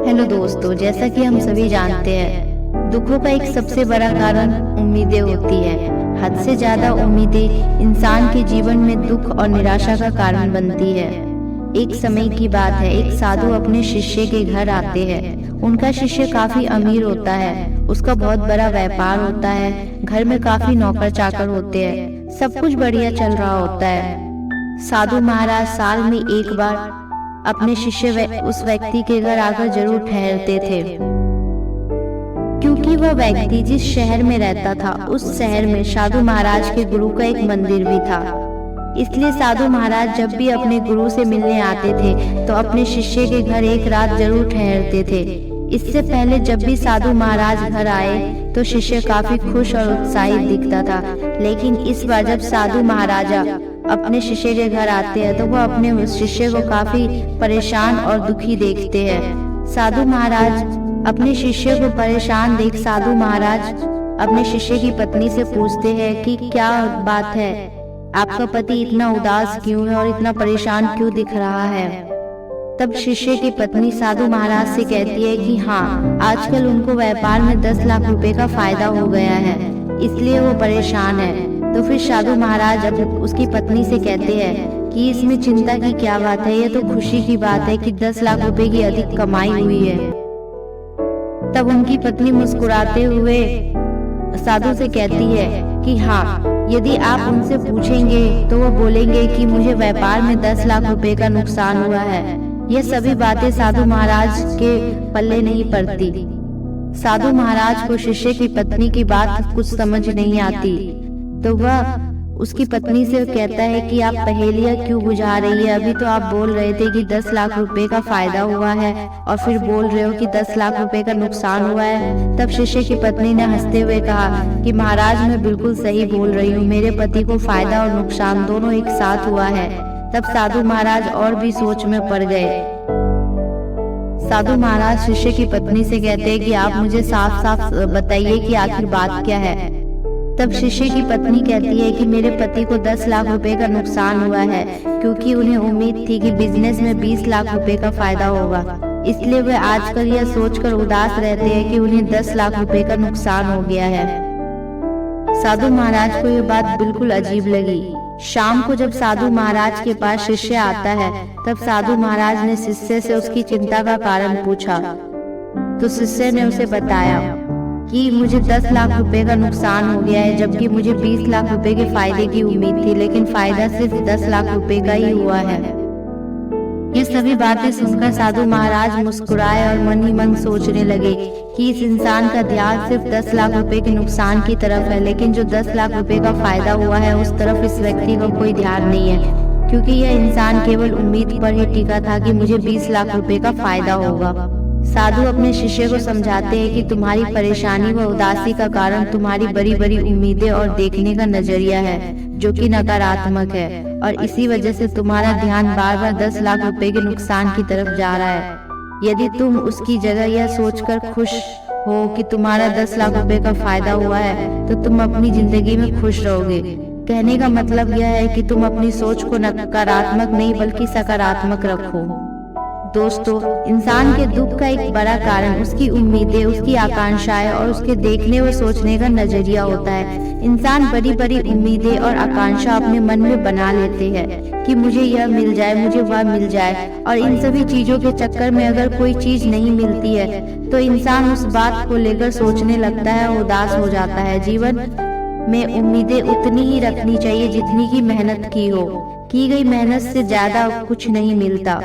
Hello दोस्तों, जैसा कि हम सभी जानते हैं, दुखों का एक सबसे बड़ा कारण उम्मीदें होती है। हद से ज्यादा उम्मीदें इंसान के जीवन में दुख और निराशा का कारण बनती है। एक समय की बात है, एक साधु अपने शिष्य के घर आते हैं। उनका शिष्य काफी अमीर होता है, उसका बहुत बड़ा व्यापार होता है, घर में काफी नौकर चाकर होते हैं, सब कुछ बढ़िया चल रहा होता है। साधु महाराज साल में एक बार अपने शिष्य उस व्यक्ति के घर आकर जरूर ठहरते थे, क्योंकि वह व्यक्ति जिस शहर में रहता था उस शहर में साधु महाराज के गुरु का एक मंदिर भी था। इसलिए साधु महाराज जब भी अपने गुरु से मिलने आते थे तो अपने शिष्य के घर एक रात जरूर ठहरते थे। इससे पहले जब भी साधु महाराज घर आए तो शिष्य काफी खुश और उत्साहित दिखता था, लेकिन इस बार जब साधु महाराजा अपने शिष्य के घर आते हैं तो वह अपने उस शिष्य को काफी परेशान और दुखी देखते हैं। साधु महाराज अपने शिष्य को परेशान देख साधु महाराज अपने शिष्य की पत्नी से पूछते हैं कि क्या बात है, आपका पति इतना उदास क्यों है और इतना परेशान क्यों दिख रहा है। तब शिष्य की पत्नी साधु महाराज से कहती है कि हाँ, आजकल उनको व्यापार में 10 लाख रुपए का फायदा हो गया है, इसलिए वो परेशान है। तो फिर साधु महाराज अब उसकी पत्नी से कहते हैं कि इसमें चिंता की क्या बात है, ये तो खुशी की बात है कि 10 लाख रुपए की अधिक कमाई हुई है। तब उनकी पत्नी मुस्कुराते हुए साधु से कहती है कि हाँ, यदि आप उनसे पूछेंगे तो वो बोलेंगे कि मुझे व्यापार में 10 लाख रुपए का नुकसान हुआ है। यह सभी बातें साधु महाराज के पल्ले नहीं पड़ती। साधु महाराज को शिष्य की पत्नी की बात कुछ समझ नहीं आती, तो वह उसकी पत्नी से कहता है कि आप पहेलियां क्यों बुझा रही है, अभी तो आप बोल रहे थे कि 10 लाख रुपए का फायदा हुआ है और फिर बोल रहे हो कि 10 लाख रुपए का नुकसान हुआ है। तब शिष्य की पत्नी ने हंसते हुए कहा कि महाराज, मैं बिल्कुल सही बोल रही हूँ, मेरे पति को फायदा और नुकसान दोनों एक साथ हुआ है। तब साधु महाराज और भी सोच में पड़ गए। साधु महाराज शिष्य की पत्नी से कहते हैं कि आप मुझे साफ साफ बताइए कि आखिर बात क्या है। तब शिष्य की पत्नी कहती है कि मेरे पति को 10 लाख रुपए का नुकसान हुआ है, क्योंकि उन्हें उम्मीद थी कि बिजनेस में 20 लाख रुपए का फायदा होगा, इसलिए वे आजकल यह सोचकर उदास रहते हैं कि उन्हें 10 लाख रुपए का नुकसान हो गया है। साधु महाराज को यह बात बिल्कुल अजीब लगी। शाम को जब साधु महाराज के पास शिष्य आता है तब साधु महाराज ने शिष्य से उसकी चिंता का कारण पूछा, तो शिष्य ने उसे बताया कि मुझे 10 लाख रुपए का नुकसान हो गया है, जबकि मुझे 20 लाख रुपए के फायदे की उम्मीद थी, लेकिन फायदा सिर्फ 10 लाख रुपए का ही हुआ है। ये सभी बातें सुनकर साधु महाराज मुस्कुराए और मन ही मन सोचने लगे कि इस इंसान का ध्यान सिर्फ 10 लाख रुपए के नुकसान की तरफ है, लेकिन जो 10 लाख रुपए का फायदा हुआ है उस तरफ इस व्यक्ति को कोई ध्यान नहीं है, क्योंकि यह इंसान केवल उम्मीद पर ही टिका था कि मुझे 20 लाख रुपए का फायदा होगा। साधु अपने शिष्य को समझाते हैं कि तुम्हारी परेशानी व उदासी का कारण तुम्हारी बड़ी बड़ी उम्मीदें और देखने का नजरिया है, जो कि नकारात्मक है, और इसी वजह से तुम्हारा ध्यान बार बार 10 लाख रुपए के नुकसान की तरफ जा रहा है। यदि तुम उसकी जगह यह सोचकर खुश हो कि तुम्हारा 10 लाख रुपए का फायदा हुआ है तो तुम अपनी जिंदगी में खुश रहोगे। कहने का मतलब यह है कि तुम अपनी सोच को नकारात्मक नहीं बल्कि सकारात्मक रखो। दोस्तों, इंसान के दुख का एक बड़ा कारण उसकी उम्मीदें, उसकी आकांक्षाएं और उसके देखने व सोचने का नजरिया होता है। इंसान बड़ी बड़ी उम्मीदें और आकांक्षा अपने मन में बना लेते हैं कि मुझे यह मिल जाए, मुझे वह मिल जाए, और इन सभी चीजों के चक्कर में अगर कोई चीज नहीं मिलती है तो इंसान उस बात को लेकर सोचने लगता है, उदास हो जाता है। जीवन में उम्मीदें उतनी ही रखनी चाहिए जितनी की मेहनत की हो, की गई मेहनत से ज्यादा कुछ नहीं मिलता।